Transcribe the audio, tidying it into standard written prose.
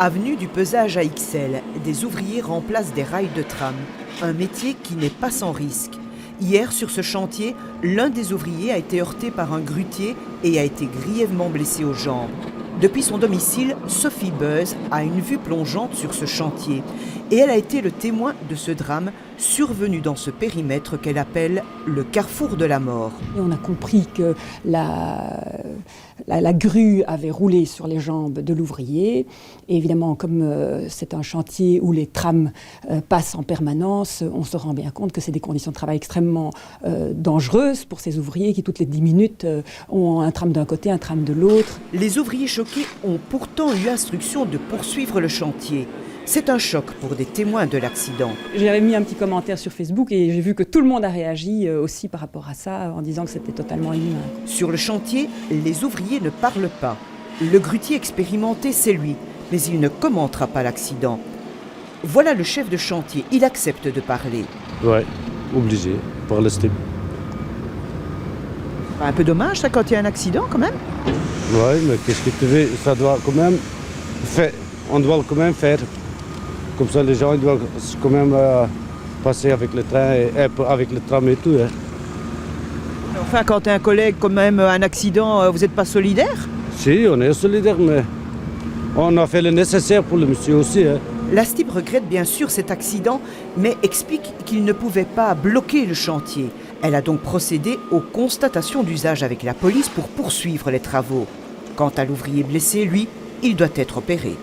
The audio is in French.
Avenue du pesage à XL, des ouvriers remplacent des rails de tram, un métier qui n'est pas sans risque. Hier, sur ce chantier, l'un des ouvriers a été heurté par un grutier et a été grièvement blessé aux jambes. Depuis son domicile, Sophie Beuze a une vue plongeante sur ce chantier et elle a été le témoin de ce drame survenu dans ce périmètre qu'elle appelle le carrefour de la mort. Et on a compris que la grue avait roulé sur les jambes de l'ouvrier. Et évidemment, comme c'est un chantier où les trams passent en permanence, on se rend bien compte que c'est des conditions de travail extrêmement dangereuses pour ces ouvriers qui, toutes les 10 minutes, ont un tram d'un côté, un tram de l'autre. Les ouvriers choqués ont pourtant eu instruction de poursuivre le chantier. C'est un choc pour des témoins de l'accident. J'avais mis un petit commentaire sur Facebook et j'ai vu que tout le monde a réagi aussi par rapport à ça, en disant que c'était totalement inhumain. Sur le chantier, les ouvriers ne parlent pas. Le grutier expérimenté, c'est lui, mais il ne commentera pas l'accident. Voilà le chef de chantier, il accepte de parler. Ouais, obligé, par le style. Un peu dommage ça quand il y a un accident quand même. Ouais, mais qu'est-ce que tu veux, ça doit quand même faire, on doit quand même faire. Comme ça, les gens ils doivent quand même passer avec le train et avec le tram et tout. Hein. Enfin, quand un collègue quand même a un accident, vous n'êtes pas solidaire? Si, on est solidaire, mais on a fait le nécessaire pour le monsieur aussi. Hein. La STIB regrette bien sûr cet accident, mais explique qu'il ne pouvait pas bloquer le chantier. Elle a donc procédé aux constatations d'usage avec la police pour poursuivre les travaux. Quant à l'ouvrier blessé, lui, il doit être opéré.